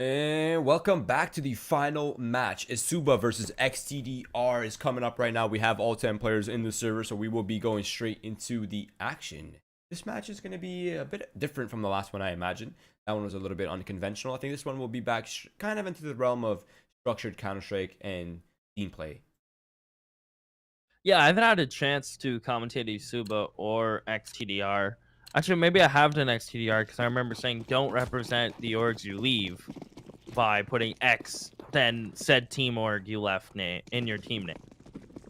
And welcome back to the final match. esuba versus ex-tdr is coming up right now. We have all 10 players in the server, so we will be going straight into the action. This match is going to be a bit different from the last one, I imagine. That one was a little bit unconventional. I think this one will be back kind of into the realm of structured Counter-Strike and team play. Yeah, I haven't had a chance to commentate esuba or ex-tdr. Actually, maybe I have done ex-tdr because I remember saying don't represent the orgs you leave by putting X, then said team org you left name in your team name.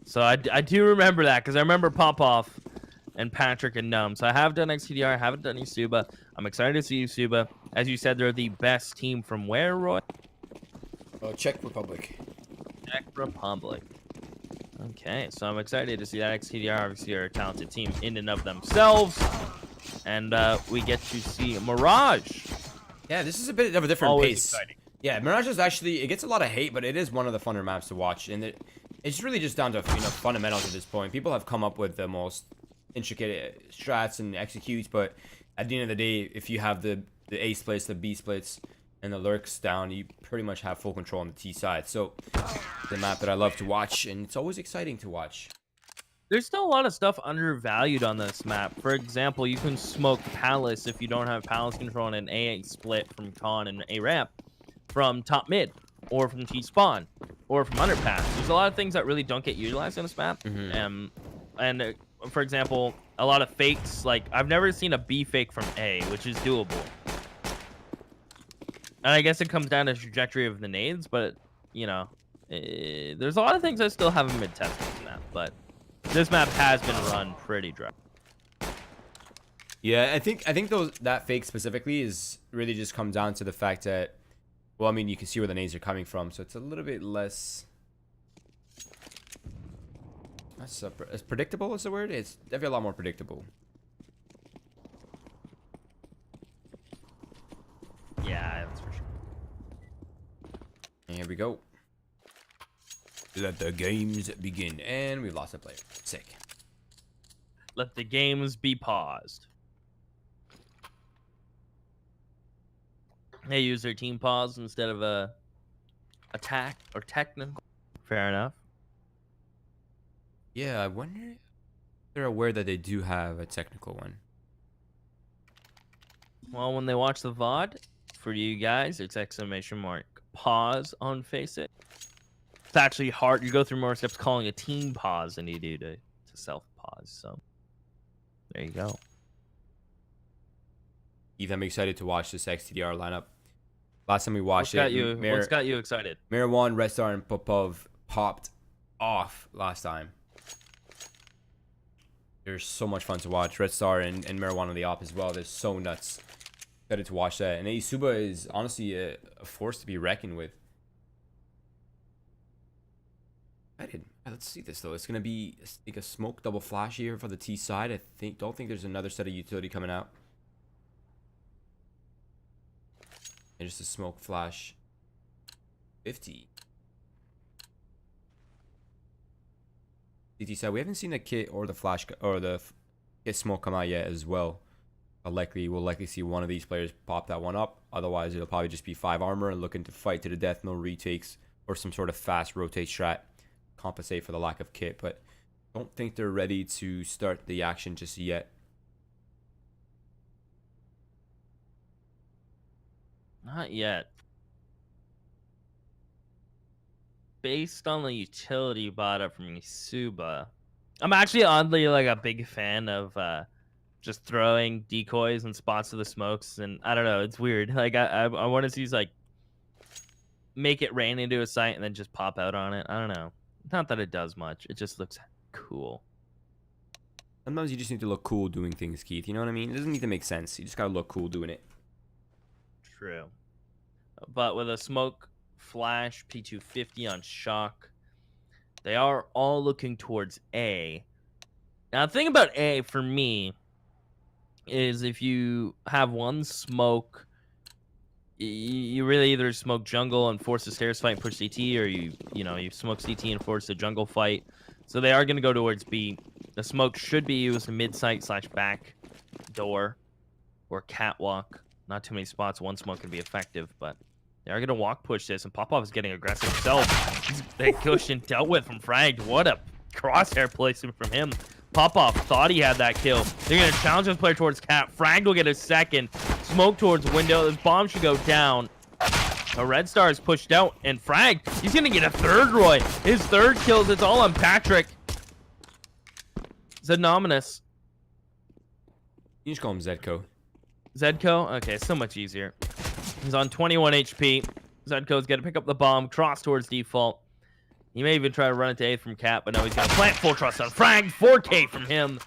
So I do remember that because I remember Popoff and Patrick and Numb. So I have done ex-tdr, I haven't done esuba. I'm excited to see esuba. As you said, they're the best team from where, Roy? Czech Republic. Czech Republic. Okay, so I'm excited to see that ex-tdr obviously are a talented team in and of themselves. And we get to see Mirage. Yeah, this is a bit of a different Always pace. exciting. Yeah, Mirage is actually, it gets a lot of hate, but it is one of the funner maps to watch. And it's really just down to, fundamentals at this point. People have come up with the most intricate strats and executes, but at the end of the day, if you have the A splits, the B splits, and the lurks down, you pretty much have full control on the T side. So, the map that I love to watch, and it's always exciting to watch. There's still a lot of stuff undervalued on this map. For example, you can smoke Palace if you don't have Palace control in an A split from Con and A ramp from top mid, or from T spawn, or from underpass. There's a lot of things that really don't get utilized on this map. For example, a lot of fakes. Like I've never seen a B fake from A, which is doable. And I guess it comes down to the trajectory of the nades, but you know, there's a lot of things I still haven't been tested in that, but. This map has been run pretty dry. Yeah, I think that fake specifically is really just come down to the fact that, well, I mean, you can see where the nades are coming from, so it's a little bit less. That's as predictable as the word. It's definitely a lot more predictable. Yeah, that's for sure. And here we go. Let the games begin. And we lost a player. Sick. Let the games be paused. They use their team pause instead of a attack or technical. Fair enough. Yeah, I wonder if they're aware that they do have a technical one. Well, when they watch the VOD, for you guys, it's exclamation mark pause on face it. It's actually hard. You go through more steps calling a team pause than you do to self pause. So there you go. Ethan, I'm excited to watch this ex-tdr lineup. Last time we watched what's got you excited? Marijuana, Red Star, and Popov popped off last time. They're so much fun to watch. Red Star and Marijuana on the op as well. They're so nuts. Excited to watch that. And esuba is honestly a force to be reckoned with. Let's see this though. It's gonna be like a smoke double flash here for the T side. Don't think there's another set of utility coming out. And just a smoke flash. 50. CT side. We haven't seen the kit or the flash or the kit smoke come out yet as well. We'll likely see one of these players pop that one up. Otherwise, it'll probably just be 5 armor and looking to fight to the death, no retakes or some sort of fast rotate strat. Compensate for the lack of kit, but don't think they're ready to start the action just yet. Not yet. Based on the utility bought up from esuba, I'm actually oddly like a big fan of just throwing decoys and spots to the smokes, and I don't know, it's weird. Like I want to see like make it rain into a site and then just pop out on it. I don't know. Not that it does much. It just looks cool. Sometimes you just need to look cool doing things, Keith. You know what I mean? It doesn't need to make sense. You just gotta look cool doing it. True. But with a smoke flash, P250 on shock, they are all looking towards A. Now, the thing about A for me is if you have one smoke, you really either smoke jungle and force the stairs fight and push CT, or you smoke CT and force the jungle fight. So they are going to go towards B. The smoke should be used mid-site / back door or catwalk. Not too many spots. One smoke can be effective, but They are going to walk push this, and Popov is getting aggressive himself. That cushion dealt with from Frag. What a crosshair placement from him. Popov thought he had that kill. They're going to challenge this player towards Cat. Frag will get a second. Smoke towards window. This bomb should go down. A Red Star is pushed out, and Frag, he's going to get a third, Roy. His third kills. It's all on Patrick. Zenominous. You just call him Zedko. Zedko? Okay, so much easier. He's on 21 HP. Zedko's going to pick up the bomb, cross towards default. He may even try to run it to 8th from Cat, but no, he's going to plant full trust on Frag. 4K from him.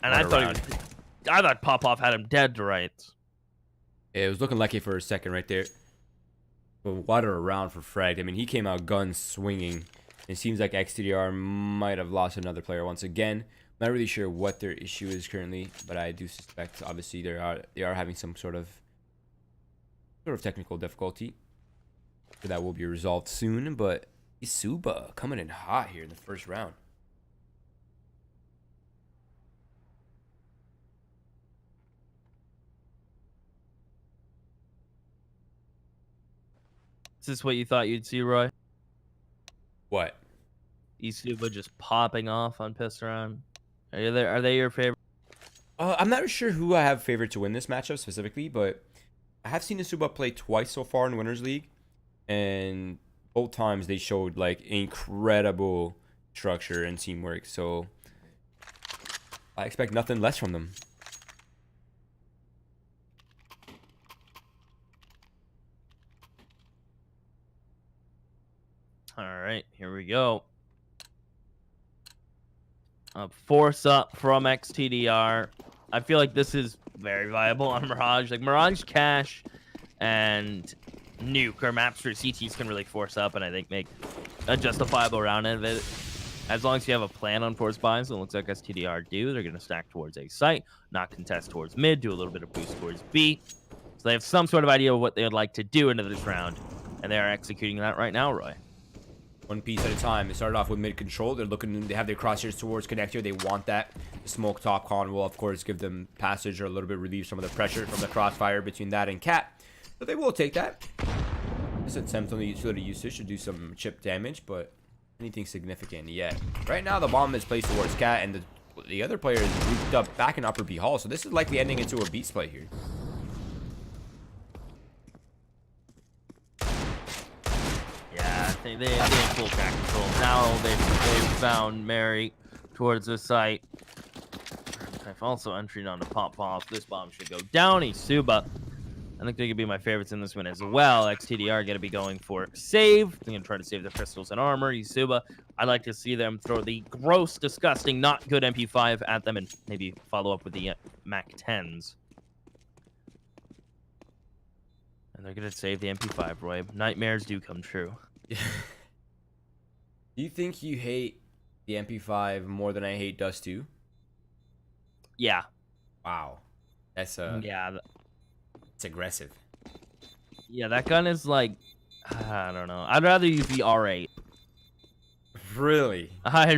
And I thought Popov had him dead to rights. Yeah, it was looking lucky for a second right there. But what a round for Frag. I mean, he came out guns swinging. It seems like ex-tdr might have lost another player once again. Not really sure what their issue is currently, but I do suspect obviously they are having some sort of technical difficulty. So that will be resolved soon, but esuba coming in hot here in the first round. Is this what you thought you'd see, Roy? What? esuba just popping off on piss around. Are they your favorite? I'm not sure who I have favorite to win this matchup specifically, but I have seen esuba play twice so far in Winners League, and both times they showed like incredible structure and teamwork. So I expect nothing less from them. All right, here we go. Force up from ex-tdr. I feel like this is very viable on Mirage. Like Mirage, Cash, and Nuke or maps where CTs can really force up and I think make a justifiable round out of it. As long as you have a plan on force buys, it looks like ex-tdr do. They're going to stack towards A site, not contest towards mid, do a little bit of boost towards B. So they have some sort of idea of what they would like to do into this round, and they are executing that right now, Roy. One piece at a time. They started off with mid control. They have their crosshairs towards connector. They want that. The smoke top con will, of course, give them passage or a little bit relieve some of the pressure from the crossfire between that and Cat. But they will take that. This attempt on the utility usage should do some chip damage, but anything significant yet. Right now, the bomb is placed towards Cat, and the other player is grouped up back in upper B hall. So this is likely ending into a beast play here. They have full track control. Now they've found Mary towards the site. I've also entry onto Popov. This bomb should go down. esuba. I think they could be my favorites in this one as well. ex-tdr are going to be going for save. They're going to try to save the crystals and armor. esuba, I'd like to see them throw the gross, disgusting, not good MP5 at them and maybe follow up with the Mac 10s. And they're going to save the MP5, Roy. Nightmares do come true. Do you think you hate the MP5 more than I hate Dust 2? Yeah. Wow. That's yeah. It's aggressive. Yeah, that gun is like, I don't know. I'd rather use the R8. Really? I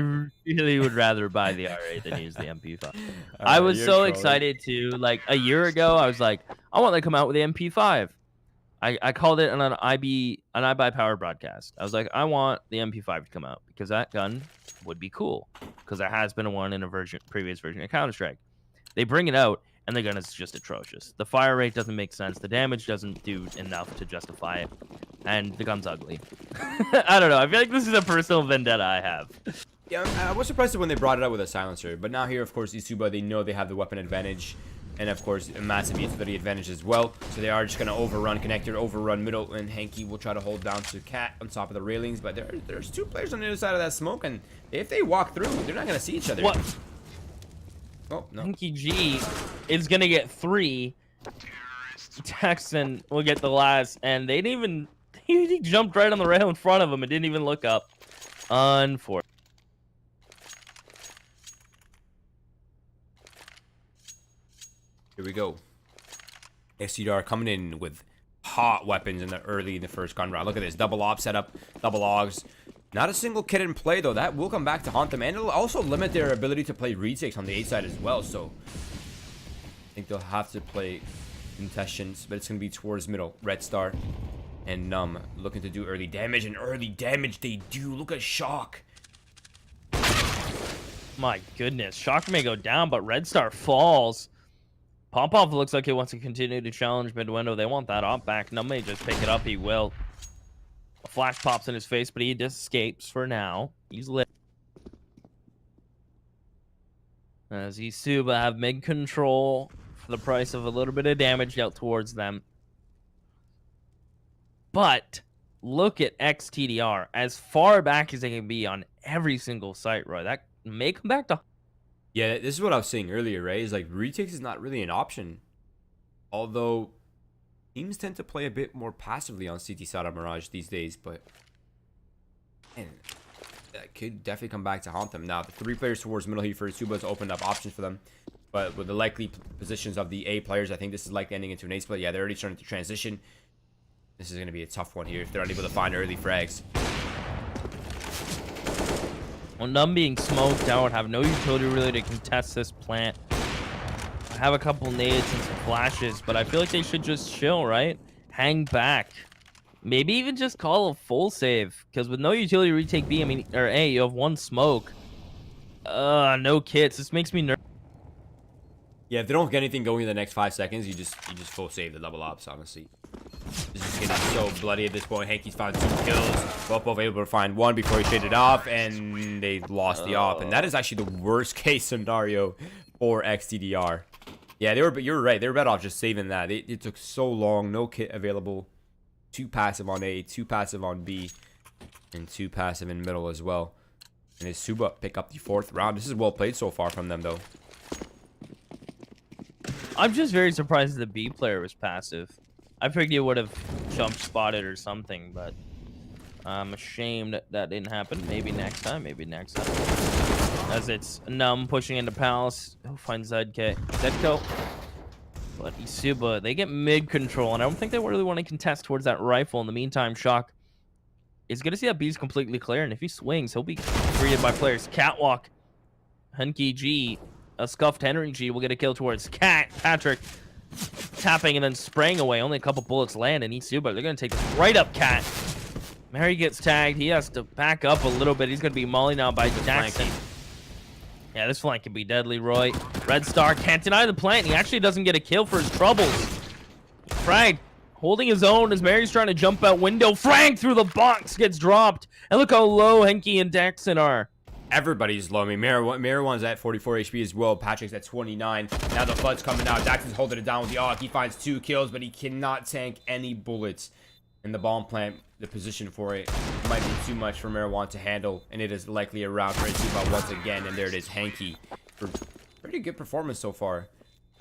really would rather buy the R8 than use the MP5. I was so excited to, like, a year ago, I was like, I want to come out with the MP5. I called it on an iBuy Power broadcast. I was like, I want the MP5 to come out because that gun would be cool. Because there has been one in a previous version of Counter-Strike. They bring it out, and the gun is just atrocious. The fire rate doesn't make sense. The damage doesn't do enough to justify it. And the gun's ugly. I don't know. I feel like this is a personal vendetta I have. Yeah, I was surprised when they brought it out with a silencer. But now here, of course, esuba, they know they have the weapon advantage. And, of course, a massive utility advantage as well. So they are just going to overrun connector, overrun middle, and Hanky will try to hold down to Cat on top of the railings. But there's two players on the other side of that smoke, and if they walk through, they're not going to see each other. What? Oh, no. Hanky G is going to get 3. Texan will get the last, and they didn't even... He jumped right on the rail in front of him and didn't even look up. Unfortunate. Here we go. ex-tdr coming in with hot weapons in the first gun round. Look at this. Double op setup, double logs. Not a single kit in play, though. That will come back to haunt them. And it'll also limit their ability to play retakes on the A side as well. So I think they'll have to play contestants, but it's going to be towards middle. Red Star. and Numb looking to do early damage, and early damage they do. Look at Shock. My goodness, Shock may go down, but Red Star falls. Pop-Off looks like he wants to continue to challenge mid-window. They want that op back. Numb may just pick it up. He will. A flash pops in his face, but he just escapes for now. He's lit. As esuba have mid-control for the price of a little bit of damage dealt towards them. But look at ex-tdr. As far back as they can be on every single site, right? That may come back to... Yeah, this is what I was saying earlier, right? Is like retakes is not really an option. Although teams tend to play a bit more passively on CT side of Mirage these days, but man, that could definitely come back to haunt them. Now, the 3 players towards middle here for esuba has opened up options for them, but with the likely positions of the A players, I think this is likely ending into an A split. Yeah, they're already starting to transition. This is going to be a tough one here if they're unable to find early frags. Well, Numb being smoked out, have no utility really to contest this plant. I have a couple nades and some flashes, but I feel like they should just chill, right? Hang back. Maybe even just call a full save, because with no utility retake B, I mean, or A, you have 1 smoke. No kits. This makes me nervous. Yeah, if they don't get anything going in the next 5 seconds, you just full save the double ops, honestly. This is getting so bloody at this point. Hanky's found 2 kills. Both able to find 1 before he traded off, and they lost the op. And that is actually the worst case scenario for ex-tdr. Yeah, you're right. They were better off just saving that. It took so long. No kit available. 2 passive on A, 2 passive on B, and 2 passive in middle as well. And esuba pick up the 4th round. This is well played so far from them, though. I'm just very surprised the B player was passive. I figured he would have jump spotted or something, but I'm ashamed that didn't happen. Maybe next time. Maybe next time. As it's Numb pushing into Palace. He'll find Zedko. But esuba, they get mid control, and I don't think they really want to contest towards that rifle. In the meantime, Shock is going to see that B's completely clear, and if he swings, he'll be greeted by players. Catwalk, Hunky G, a scuffed Henry G will get a kill towards Patrick. Tapping and then spraying away. Only a couple bullets land, and esuba, they're going to take this right up Cat. Mary gets tagged. He has to back up a little bit. He's going to be molly now by Jackson. Yeah, this flank can be deadly, Roy. Red Star can't deny the plant. He actually doesn't get a kill for his troubles. Frag holding his own as Mary's trying to jump out window. Frag through the box gets dropped. And look how low Henky and Daxon are. Everybody's low. I mean, Marijuana's at 44 HP as well. Patrick's at 29. Now the flood's coming out. Daxon's holding it down with the AUG. He finds 2 kills, but he cannot tank any bullets. And the bomb plant, the position for it might be too much for Marijuana to handle. And it is likely a round for esuba once again. And there it is, Hanky. For pretty good performance so far.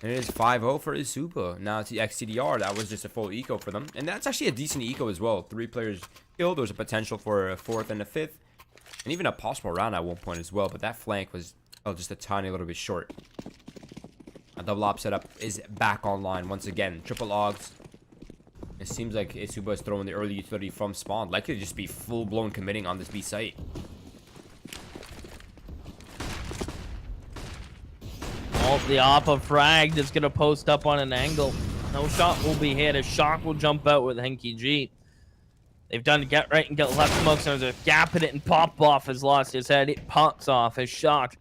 And it is 5-0 for esuba. Now it's the ex-tdr. That was just a full eco for them. And that's actually a decent eco as well. 3 players killed. There was a potential for a 4th and a 5th. And even a possible round at one point as well. But that flank was just a tiny little bit short. A double op setup is back online once again. Triple AUGs. It seems like esuba is throwing the early utility from spawn. Likely to just be full-blown committing on this B site. Oh, the Oppa fragged is going to post up on an angle. No shot will be hit. A Shock will jump out with Henky G. They've done get right and get left smoke. So there's a gap in it, and Pop-Off has lost his head. It pops off as Shock,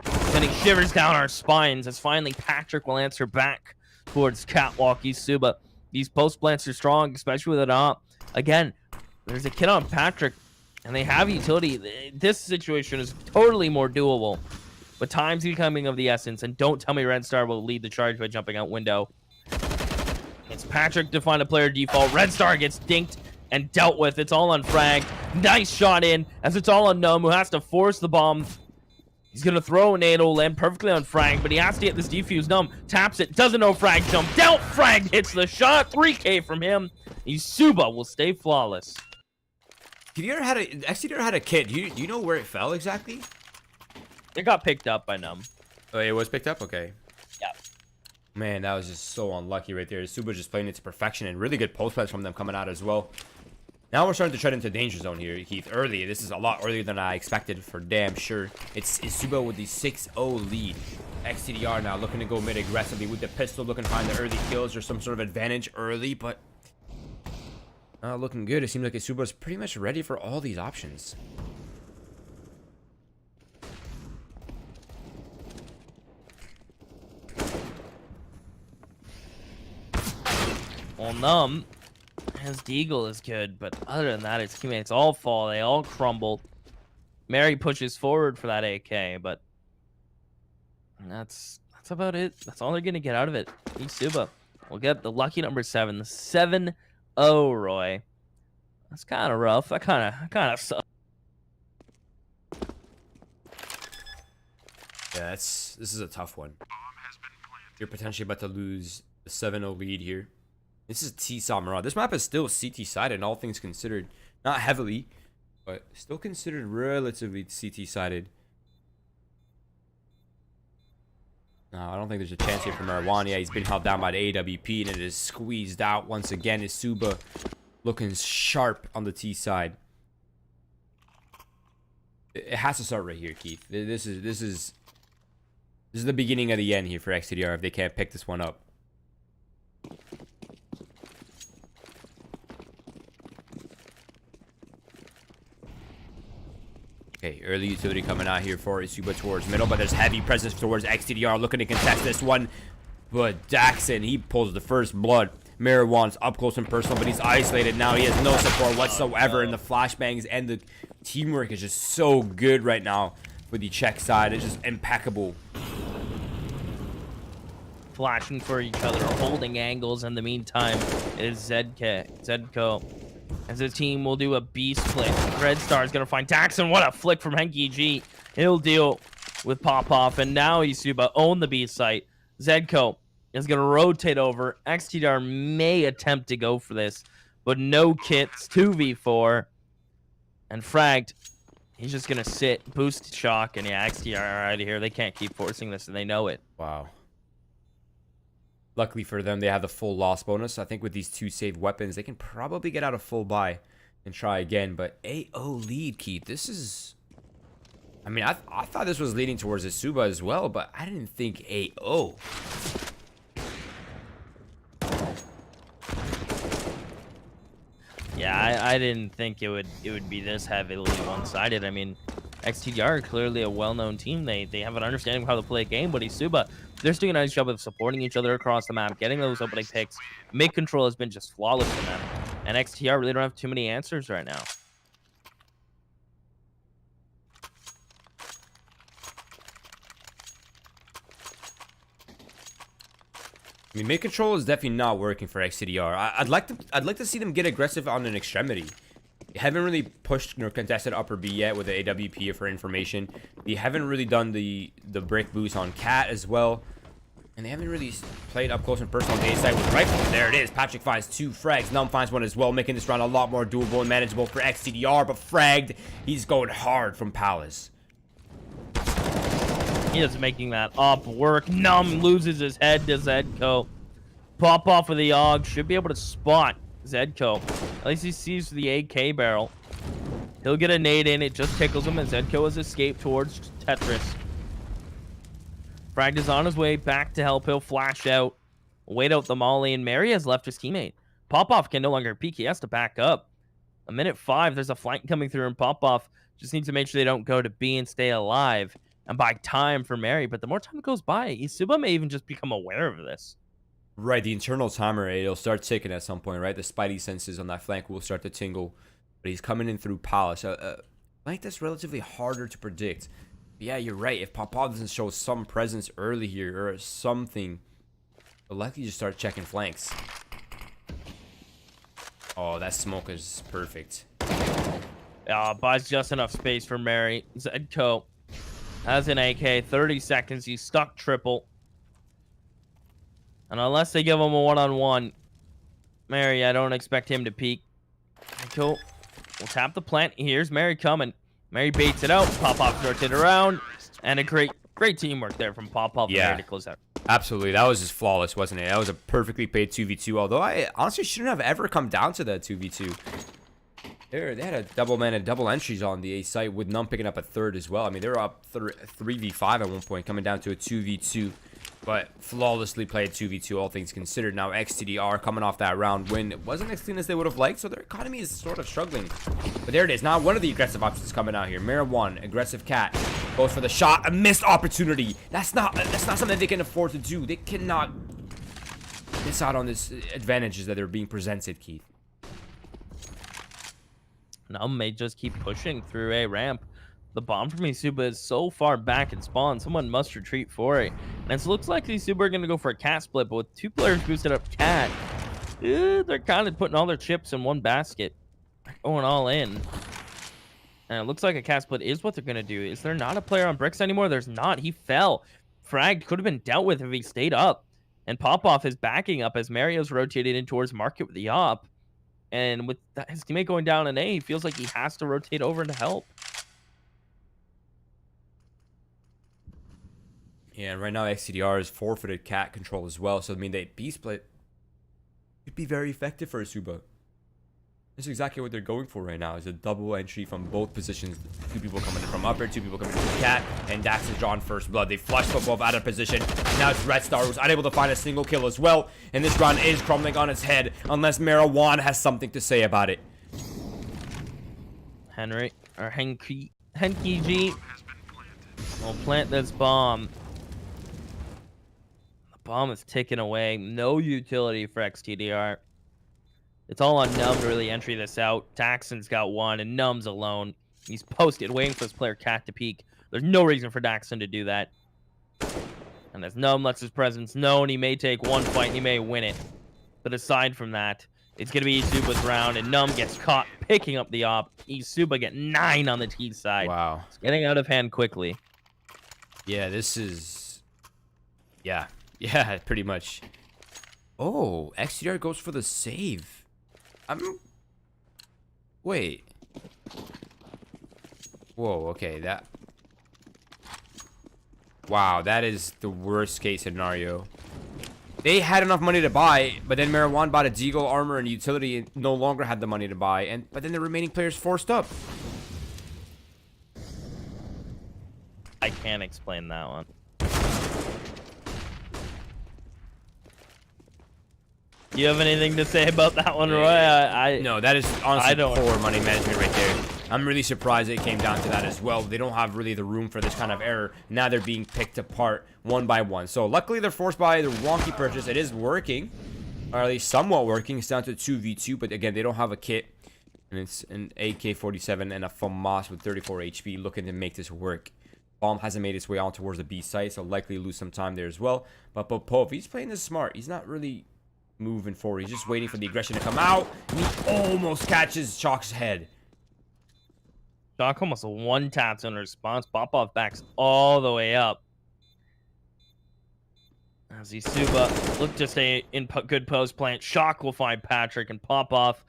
sending shivers down our spines as finally Patrick will answer back towards Catwalk esuba. These post plants are strong, especially with an op. Again, there's a kid on Patrick, and they have utility. This situation is totally more doable. But time's becoming of the essence, and don't tell me Red Star will lead the charge by jumping out window. It's Patrick to find a player default. Red Star gets dinked and dealt with. It's all on Frag. Nice shot in, as it's all on Numb, who has to force the bomb. He's going to throw a nade, will land perfectly on Frag, but he has to get this defuse. Numb taps it, doesn't know Frag jumped out. Frag hits the shot, 3K from him. esuba will stay flawless. ex-tdr had a kit. Do you know where it fell exactly? It got picked up by Numb. Oh, it was picked up? Okay. Yeah. Man, that was just so unlucky right there. esuba just playing it to perfection, and really good post plays from them coming out as well. Now we're starting to tread into danger zone here, Keith. Early. This is a lot earlier than I expected for damn sure. It's esuba with the 6-0 lead. ex-tdr now looking to go mid aggressively with the pistol, looking to find the early kills or some sort of advantage early, but Looking good. It seems like esuba's pretty much ready for all these options. Well, Numb, his deagle is good, but other than that, his teammates all fall. They all crumble. Mary pushes forward for that AK, but that's about it. That's all they're gonna get out of it. esuba will get the lucky number 7, the 7-0, Roy. That's kind of rough. That kind of sucks. Yeah, this is a tough one. You're potentially about to lose the 7-0 lead here. This is T-Samurai. This map is still CT-sided, all things considered. Not heavily, but still considered relatively CT-sided. No, I don't think there's a chance here for Marijuana. Yeah, he's been held down by the AWP, and it is squeezed out once again. esuba looking sharp on the T side. It has to start right here, Keith. This is the beginning of the end here for ex-tdr if they can't pick this one up. Okay, early utility coming out here for esuba towards middle, but there's heavy presence towards ex-tdr looking to contest this one. But Daxon, he pulls the first blood. Marijuana's up close and personal, but he's isolated now. He has no support whatsoever, and the flashbangs and the teamwork is just so good right now for the Czech side. It's just impeccable. Flashing for each other, holding angles. In the meantime, it is Zedco. As the team will do a B split. Red Star is going to find Daxon. What a flick from Henky G. He'll deal with Pop-Off, and now esuba own the B site. Zedco is going to rotate over. ex-tdr may attempt to go for this, but no kits. 2v4. And fragged. He's just going to sit, boost shock, and yeah, ex-tdr are out of here. They can't keep forcing this, and they know it. Wow. Luckily for them, they have the full loss bonus. I think with these 2 saved weapons, they can probably get out a full buy and try again. But 8-0 lead, Keith. This is... I mean, I thought this was leading towards esuba as well, but I didn't think 8-0. Yeah, I didn't think it would be this heavily one-sided. I mean, ex-tdr are clearly a well-known team. They have an understanding of how to play a game, but esuba, they're doing a nice job of supporting each other across the map, getting those opening picks. Mid control has been just flawless for them, and ex-tdr really don't have too many answers right now. I mean, mid control is definitely not working for ex-tdr. I'd like to see them get aggressive on an extremity. They haven't really pushed nor contested upper B yet with the AWP for information. They haven't really done the break boost on Cat as well. And they haven't really played up close and personal on the A side with rifle. There it is. Patrick finds 2 frags. Numb finds 1 as well, making this round a lot more doable and manageable for ex-tdr. But fragged, he's going hard from Palace. He is making that up work. Numb loses his head to Zedco. Pop-Off with the AUG. Should be able to spot Zedco. At least he sees the AK barrel. He'll get a nade in. It just tickles him, and Zedco has escaped towards Tetris. Fragd is on his way back to help. He'll flash out. Wait out the molly, and Mary has left his teammate. Pop-Off can no longer peek. He has to back up. A minute 5. There's a flank coming through, and Pop-Off just needs to make sure they don't go to B and stay alive and buy time for Mary. But the more time goes by, esuba may even just become aware of this. Right, the internal timer, it'll start ticking at some point, right? The spidey senses on that flank will start to tingle. But he's coming in through Palace. Flank that's relatively harder to predict. But yeah, you're right. If Pop-Off doesn't show some presence early here or something, they'll likely just start checking flanks. Oh, that smoke is perfect. Buys just enough space for Mary. Zedco has an AK. 30 seconds. He's stuck triple. And unless they give him a one-on-one, Mary, I don't expect him to peek. Cool. We'll tap the plant. Here's Mary coming. Mary baits it out. Pop-Off rotated around. And a great teamwork there from Pop-Off. Yeah, to close out. Absolutely. That was just flawless, wasn't it? That was a perfectly played 2v2. Although I honestly shouldn't have ever come down to that 2v2. They had a double man and double entries on the A site with Num picking up a third as well. I mean, they were up 3v5 at one point, coming down to a 2v2, but flawlessly played 2v2, all things considered. Now ex-tdr coming off that round win. It wasn't as clean as they would have liked, so their economy is sort of struggling. But there it is. Now one of the aggressive options coming out here. Mara1, aggressive cat, goes for the shot, a missed opportunity. That's not something they can afford to do. They cannot miss out on this advantages that are being presented, Keith. Now may just keep pushing through A ramp. The bomb from esuba is so far back in spawn. Someone must retreat for it. And it looks like esuba are going to go for a cat split, but with 2 players boosted up cat, they're kind of putting all their chips in one basket. Going all in. And it looks like a cat split is what they're going to do. Is there not a player on bricks anymore? There's not. He fell. Frag could have been dealt with if he stayed up. And Popoff is backing up as Mario's rotated in towards market with the op. And with that, his teammate going down in A, he feels like he has to rotate over to help. Yeah, and right now ex-tdr has forfeited cat control as well. So I mean, the B split could be very effective for esuba. This is exactly what they're going for right now. Is a double entry from both positions. 2 people coming in from upper, 2 people coming in from cat, and Dax is drawn first blood. They flushed both out of position. Now it's Red Star, who's unable to find a single kill as well. And this round is crumbling on its head unless Mara1 has something to say about it. Henki G will plant this bomb. The bomb is ticking away. No utility for ex-tdr. It's all on Num to really entry this out. Daxon's got 1, and Num's alone. He's posted, waiting for his player Cat to peek. There's no reason for Daxon to do that. And as Num lets his presence known, he may take 1 fight and he may win it. But aside from that, it's going to be esuba's round, and Num gets caught picking up the op. esuba get 9 on the T side. Wow. It's getting out of hand quickly. Yeah, this is... Yeah, pretty much. Oh, ex-tdr goes for the save. Wait. Whoa, okay, that... Wow, that is the worst case scenario. They had enough money to buy, but then Mara1 bought a Deagle armor and utility and no longer had the money to buy, but then the remaining players forced up. I can't explain that one. You have anything to say about that one, Roy? No, that is honestly poor money management right there. I'm really surprised it came down to that as well. They don't have really the room for this kind of error. Now they're being picked apart one by one. So luckily they're forced by the wonky purchase. It is working, or at least somewhat working. It's down to 2v2, but again, they don't have a kit. And it's an AK-47 and a FAMAS with 34 HP looking to make this work. Bomb hasn't made its way on towards the B site, so likely lose some time there as well. But Popov, he's playing this smart. He's not really moving forward. He's just waiting for the aggression to come out. And he almost catches Chalk's head. Chalk almost one taps in response. Popov backs all the way up. As esuba look to stay in good post plant. Shock will find Patrick and Popov.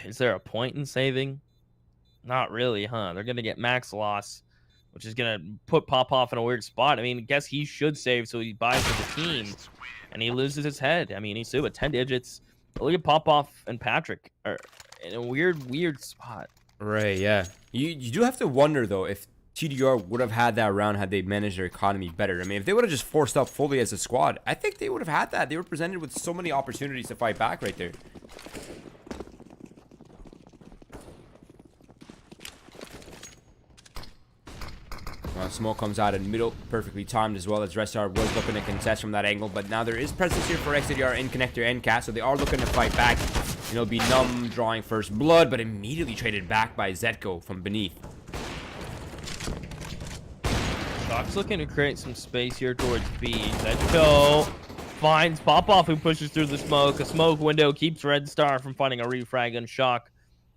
Is there a point in saving? Not really, huh? They're going to get max loss, which is going to put Popov in a weird spot. I mean, I guess he should save so he buys for the team. And he loses his head. I mean, esuba 10 digits. But look at Popov and Patrick are in a weird spot. Right, yeah. You do have to wonder, though, if tdr would have had that round had they managed their economy better. I mean, if they would have just forced up fully as a squad, I think they would have had that. They were presented with so many opportunities to fight back right there. Smoke comes out in middle, perfectly timed as well, as Restar was looking to contest from that angle. But now there is presence here for ex-tdr in connector and cat, so they are looking to fight back. And it'll be Num drawing first blood, but immediately traded back by Zetko from beneath. Shock's looking to create some space here towards B. Zetko finds Popov, who pushes through the smoke. A smoke window keeps Red Star from finding a refrag on Shock.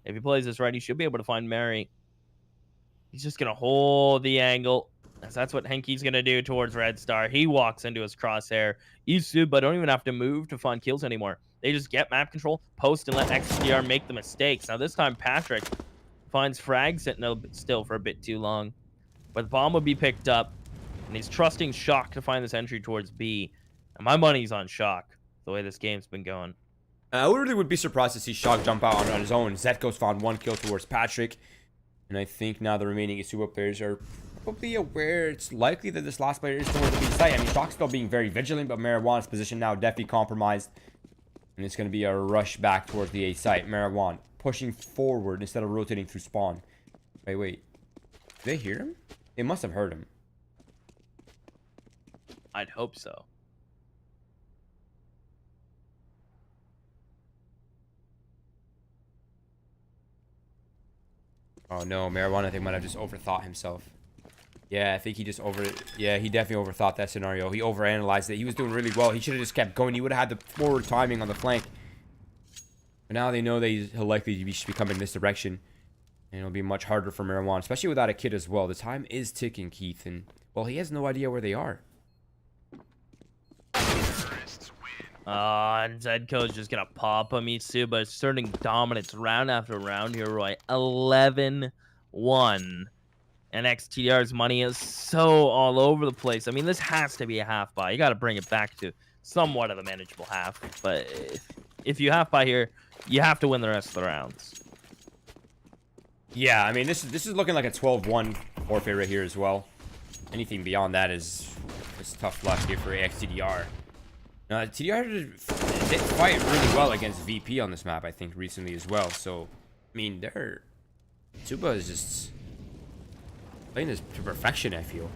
If he plays this right, he should be able to find Mary. He's just going to hold the angle, as that's what Henki's going to do towards Red Star. He walks into his crosshair. esuba don't even have to move to find kills anymore. They just get map control, post, and let ex-tdr make the mistakes. Now this time Patrick finds Frag sitting still for a bit too long. But the bomb would be picked up, and he's trusting Shock to find this entry towards B. And my money's on Shock, the way this game's been going. I really would be surprised to see Shock jump out on his own. Zetko's found 1 kill towards Patrick. And I think now the remaining esuba players are probably aware it's likely that this last player is towards the B site. I mean, Shock's still being very vigilant, but Marijuana's position now definitely compromised. And it's going to be a rush back towards the A site. Marijuana pushing forward instead of rotating through spawn. Wait. Did they hear him? They must have heard him. I'd hope so. Oh no, Marijuana I think might have just overthought himself. Yeah, I think he just he definitely overthought that scenario. He overanalyzed it. He was doing really well. He should have just kept going. He would have had the forward timing on the flank. But now they know that he'll likely be coming this direction. And it'll be much harder for Marijuana, especially without a kid as well. The time is ticking, Keith, and well, he has no idea where they are. And Zedko's just gonna pop him, esuba, asserting dominance round after round here, Roy. 11-1. And ex-tdr's money is so all over the place. I mean, this has to be a half buy. You got to bring it back to somewhat of a manageable half. But if you half buy here, you have to win the rest of the rounds. Yeah, I mean, this is looking like a 12-1 forfeit right here as well. Anything beyond that is tough luck here for ex-tdr. Now, TDR did fight really well against VP on this map, I think, recently as well. So, I mean, esuba is just playing this to perfection, I feel.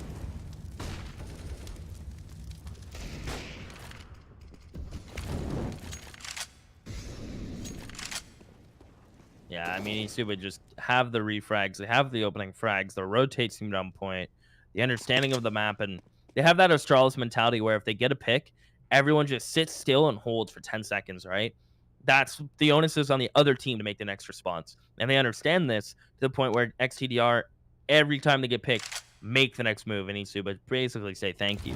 Yeah, I mean, esuba just have the refrags. They have the opening frags. The rotates seem on point. The understanding of the map. And they have that Australis mentality where if they get a pick, everyone just sits still and holds for 10 seconds, right? That's the onus is on the other team to make the next response. And they understand this to the point where ex-tdr, every time they get picked, make the next move. And esuba basically say thank you.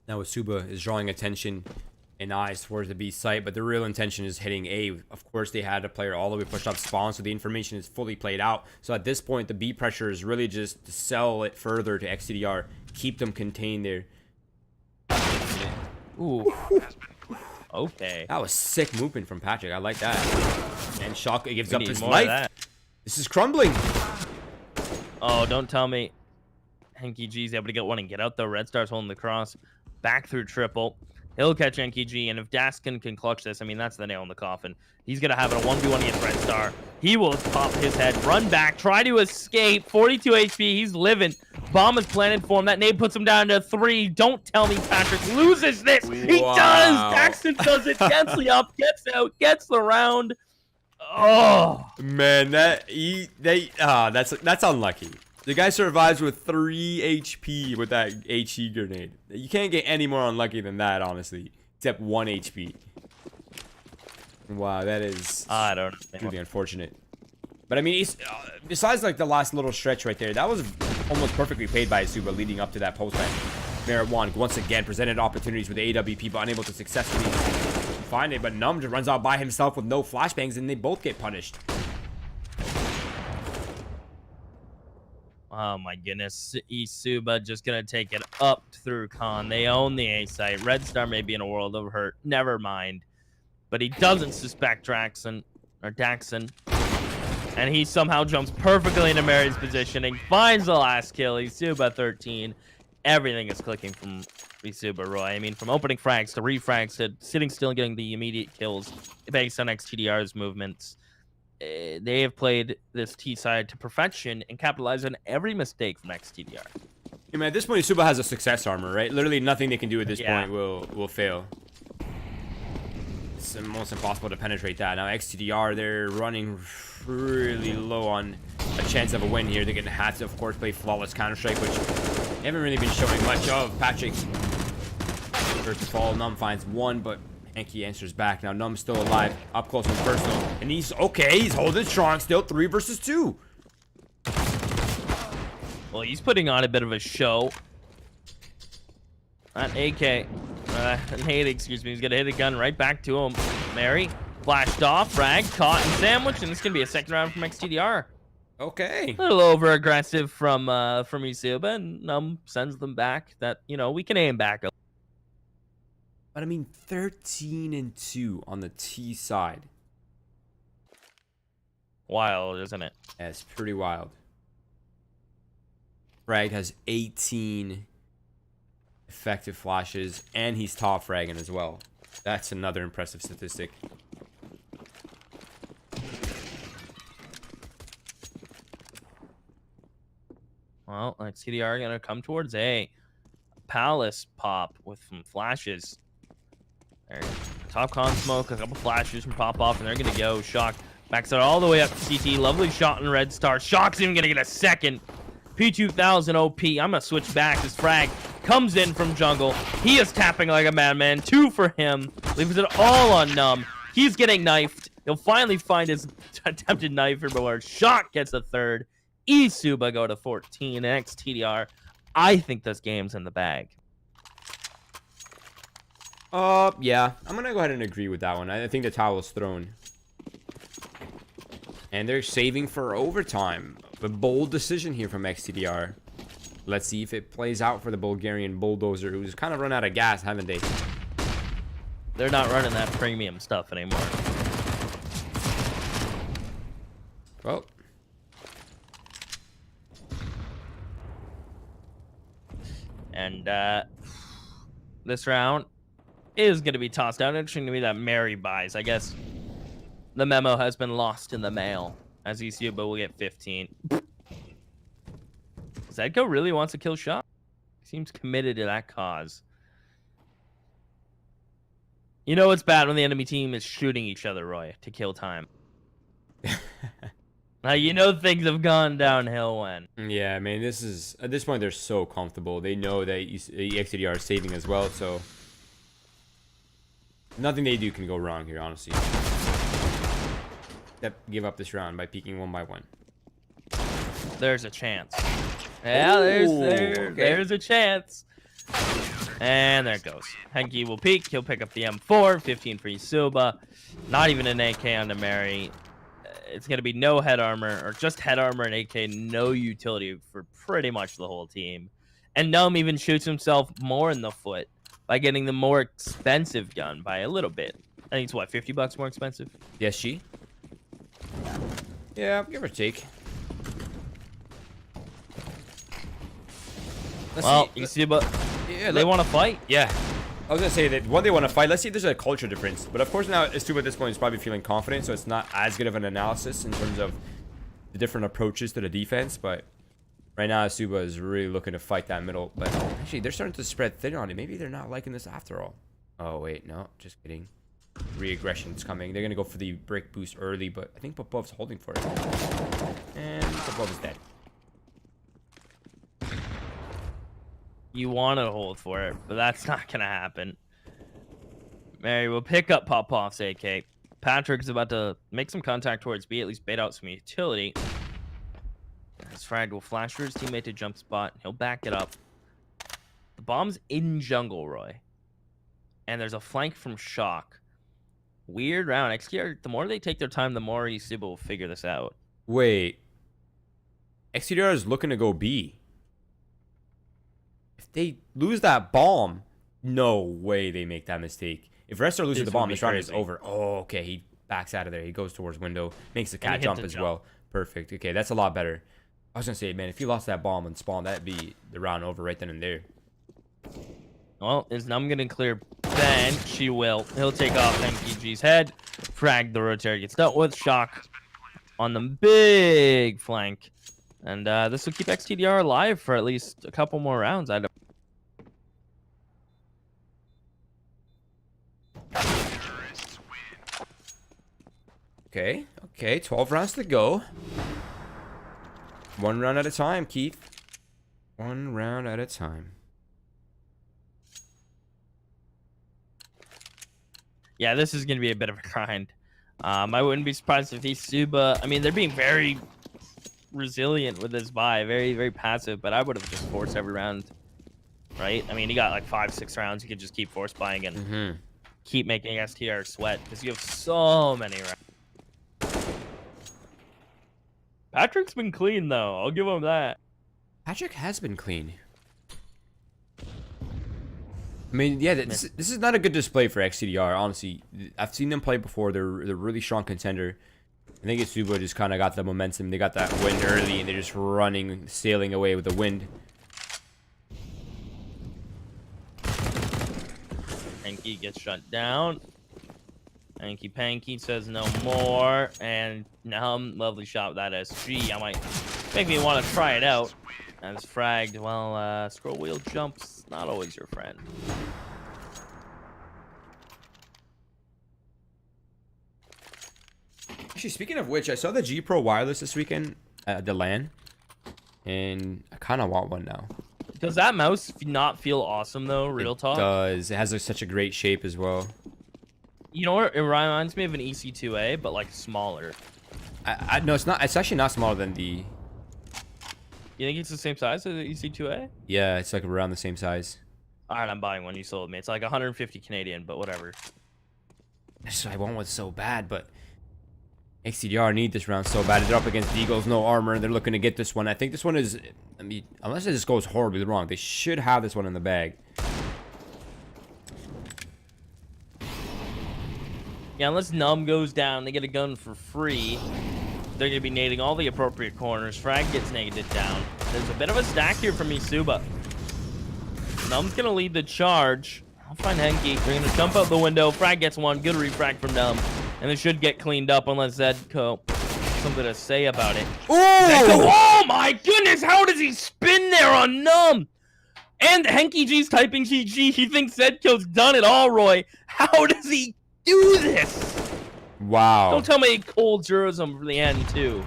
Now esuba is drawing attention and eyes towards the B site, but the real intention is hitting A. Of course, they had a player all the way pushed up spawn, so the information is fully played out. So at this point, the B pressure is really just to sell it further to ex-tdr, keep them contained there. Ooh. Okay. That was sick movement from Patrick. I like that. And Shock gives up his life. This is crumbling. Oh, don't tell me Henky G's able to get one and get out though. Red Star's holding the cross. Back through triple. He'll catch Henky G, and if Daskin can clutch this, I mean, that's the nail in the coffin. He's going to have it a 1v1 against Red Star. He will pop his head, run back, try to escape. 42 HP, he's living. Bomb is planted for him. That nade puts him down to 3. Don't tell me Patrick loses this. He does. Daxton does it. Gets the up, gets out, gets the round. Oh. Man, that's unlucky. The guy survives with 3 HP with that HE grenade. You can't get any more unlucky than that, honestly. Except 1 HP. Wow, that is I don't know. really unfortunate. But I mean, besides like the last little stretch right there, that was almost perfectly played by esuba leading up to that post time. Marijuana once again presented opportunities with the AWP, but unable to successfully find it. But Numb just runs out by himself with no flashbangs, and they both get punished. Oh my goodness, esuba just gonna take it up through Con. They own the A site. Red Star may be in a world of hurt. Never mind. But he doesn't suspect Daxon. And he somehow jumps perfectly into Mary's position and finds the last kill. esuba 13. Everything is clicking from esuba, Roy. I mean, from opening frags to refrags to sitting still and getting the immediate kills based on ex-tdr's movements. They have played this T side to perfection and capitalized on every mistake from ex-tdr. I mean, at this point, esuba has a success armor, right? Literally nothing they can do at this point will fail. It's almost impossible to penetrate that. Now, ex-tdr, they're running really low on a chance of a win here. They're getting had to, of course, play flawless Counter-Strike, which they haven't really been showing much of. Patrick, first to fall, Numb finds 1, but Henky answers back. Now, Numb's still alive, up close and personal. And he's okay. He's holding strong still. 3 versus 2. Well, he's putting on a bit of a show. Not AK. Nate, excuse me. He's going to hit a gun right back to him. Mary flashed off, frag, caught, and sandwich. And this is going to be a second round from ex-tdr. Okay. A little over-aggressive from esuba, and Numb sends them back that, you know, we can aim back a But I mean, 13-2 on the T side. Wild, isn't it? Yeah, it's pretty wild. Frag has 18 effective flashes, and he's top fragging as well. That's another impressive statistic. Well, ex-tdr gonna come towards A. Palace pop with some flashes. There, top con smoke, a couple flashes from pop off, and they're gonna go. Shock backs it all the way up to CT. Lovely shot in red star. Shock's even gonna get a second. P2000 OP. I'm gonna switch back. This frag comes in from jungle. He is tapping like a madman. 2 for him. Leaves it all on numb. He's getting knifed. He'll finally find his attempted knife reward. Shock gets a third. esuba go to 14. ex-tdr. I think this game's in the bag. Yeah. I'm gonna go ahead and agree with that one. I think the towel's thrown. And they're saving for overtime. A bold decision here from ex-tdr. Let's see if it plays out for the Bulgarian bulldozer, who's kind of run out of gas, haven't they? They're not running that premium stuff anymore. Well. And this round is going to be tossed down. Interesting to me that Mary buys. I guess the memo has been lost in the mail, as esuba will get 15. Zedko really wants to kill Shock. Seems committed to that cause. You know it's bad when the enemy team is shooting each other, Roy, to kill time. Now, you know things have gone downhill when. Yeah, man, this is... At this point, they're so comfortable. They know that ex-tdr is saving as well, so... Nothing they do can go wrong here, honestly. Except give up this round by peeking 1 by 1. There's a chance. Yeah, there's a chance. And there it goes. Henki will peek. He'll pick up the M4. 15 for esuba. Not even an AK on the Mary. It's going to be no head armor, or just head armor and AK. No utility for pretty much the whole team. And Numb even shoots himself more in the foot by getting the more expensive gun by a little bit. I think it's, what, $50 more expensive? Yes, she? Yeah, give or take. Well, esuba, yeah, they want to fight. Yeah. I was going to say that one, they want to fight. Let's see if there's a culture difference. But of course now, esuba at this point is probably feeling confident, so it's not as good of an analysis in terms of the different approaches to the defense. But right now, esuba is really looking to fight that middle. But actually, they're starting to spread thin on it. Maybe they're not liking this after all. Oh, wait. No, just kidding. Re-aggression's coming. They're going to go for the break boost early, but I think Popov's holding for it. And Popov is dead. You want to hold for it, but that's not going to happen. Mary will pick up Popov's AK. Patrick is about to make some contact towards B, at least bait out some utility. As Frag will flash for his teammate to jump spot. He'll back it up. The bomb's in jungle, Roy. And there's a flank from Shock. Weird round. ex-tdr, the more they take their time, the more esuba will figure this out. Wait. ex-tdr is looking to go B. If they lose that bomb, no way they make that mistake. If Restor loses the bomb, this round is over. Oh, okay. He backs out of there. He goes towards window. Makes the cat jump as well. Perfect. Okay, that's a lot better. I was going to say, man, if he lost that bomb and spawn, that'd be the round over right then and there. Well, is Numb going to clear Ben? She will. He'll take off MPG's head. Frag the rotary gets dealt with. Shock on the big flank. And this will keep ex-tdr alive for at least a couple more rounds. I don't. Okay, 12 rounds to go. 1 round at a time, Keith. 1 round at a time. Yeah, this is going to be a bit of a grind. I wouldn't be surprised if esuba... I mean, they're being very resilient with this buy. Very, very passive. But I would have just forced every round. Right? I mean, he got like 5-6 rounds. You could just keep force buying and keep making ex-tdr sweat. Because you have so many rounds. Patrick's been clean, though. I'll give him that. Patrick has been clean. I mean, yeah, this is not a good display for ex-tdr, honestly. I've seen them play before. They're a really strong contender. I think esuba just kind of got the momentum. They got that win early, and they're just running, sailing away with the wind. Panky gets shut down. Hanky Panky says no more. And lovely shot with that SG. I might make me want to try it out. As fragged, well, scroll wheel jumps, not always your friend. Actually, speaking of which, I saw the G Pro wireless this weekend at the LAN, and I kind of want one now. Does that mouse not feel awesome though? Real talk. It does. It has such a great shape as well. You know what? It reminds me of an EC2A, but like smaller. No, it's not. It's actually not smaller than the. You think it's the same size as the EC2A? Yeah, it's like around the same size. All right, I'm buying one. You sold me. It's like 150 Canadian, but whatever. I want one so bad, but ex-tdr need this round so bad. They're up against the Eagles, no armor, and they're looking to get this one. I think this one is. I mean, unless it just goes horribly wrong, they should have this one in the bag. Yeah, unless Numb goes down, they get a gun for free. They're going to be nading all the appropriate corners. Frag gets negated down. There's a bit of a stack here from esuba. Numb's going to lead the charge. I'll find Henke. They're going to jump out the window. Frag gets one. Good refrag from Numb. And they should get cleaned up unless Zedco has something to say about it. Zedco, oh my goodness! How does he spin there on Numb? And Henke G's typing GG. He thinks Zedco's done it all, Roy. How does he do this? Wow. Don't tell me he cold zeros him for the end, too.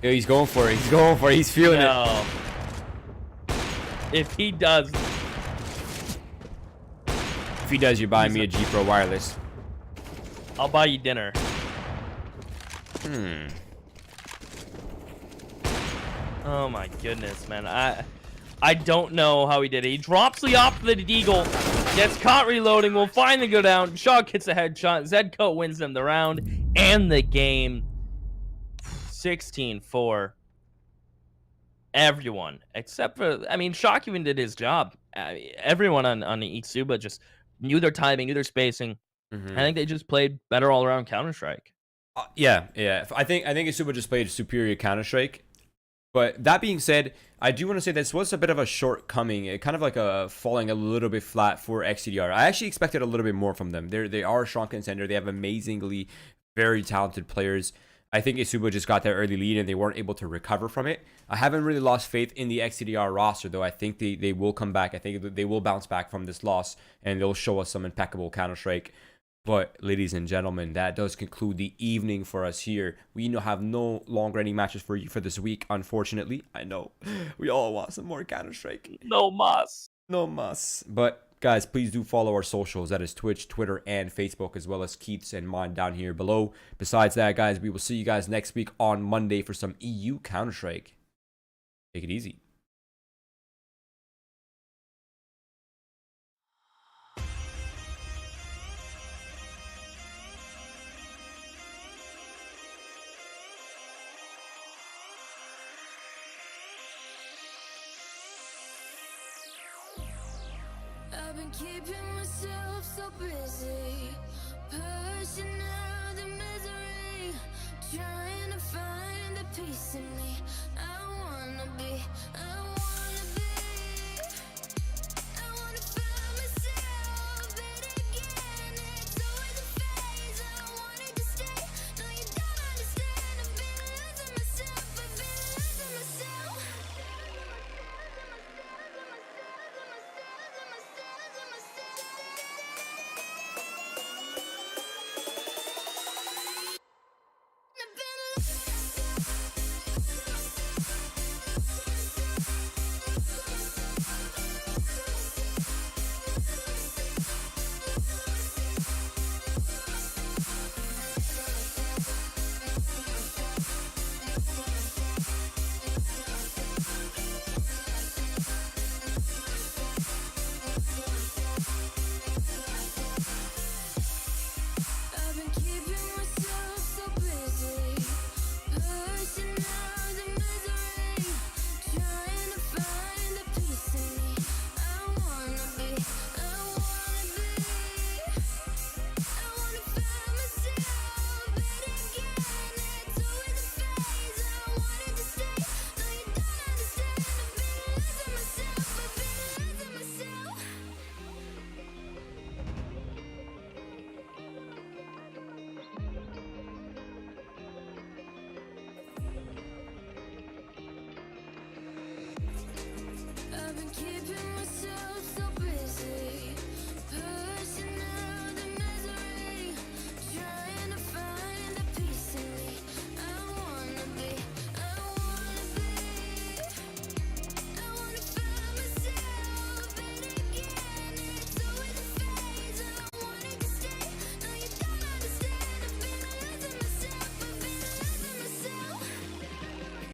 Yeah, he's going for it. He's going for it. He's feeling it. If he does... If he does, you're buying me a G Pro wireless. I'll buy you dinner. Oh my goodness, man. I don't know how he did it. He drops the off the Deagle, gets caught reloading, will finally go down. Shock hits a headshot. Zedco wins them the round and the game. 16-4. Everyone, except for, I mean, Shock even did his job. Everyone on the esuba just knew their timing, knew their spacing. I think they just played better all around Counter-Strike. Yeah. I think esuba just played superior Counter-Strike. But that being said, I do want to say this was a bit of a shortcoming. It kind of like falling a little bit flat for ex-tdr. I actually expected a little bit more from them. They are a strong contender. They have amazingly very talented players. I think esuba just got that early lead and they weren't able to recover from it. I haven't really lost faith in the ex-tdr roster, though. I think they will come back. I think they will bounce back from this loss and they'll show us some impeccable Counter-Strike. But, ladies and gentlemen, that does conclude the evening for us here. We have no longer any matches for you for this week, unfortunately. I know. We all want some more Counter-Strike. No mas. No mas. But, guys, please do follow our socials. That is Twitch, Twitter, and Facebook, as well as Keith's and mine down here below. Besides that, guys, we will see you guys next week on Monday for some EU Counter-Strike. Take it easy. I've been keeping myself so busy, pushing out the misery, trying to find the peace in me. I wanna be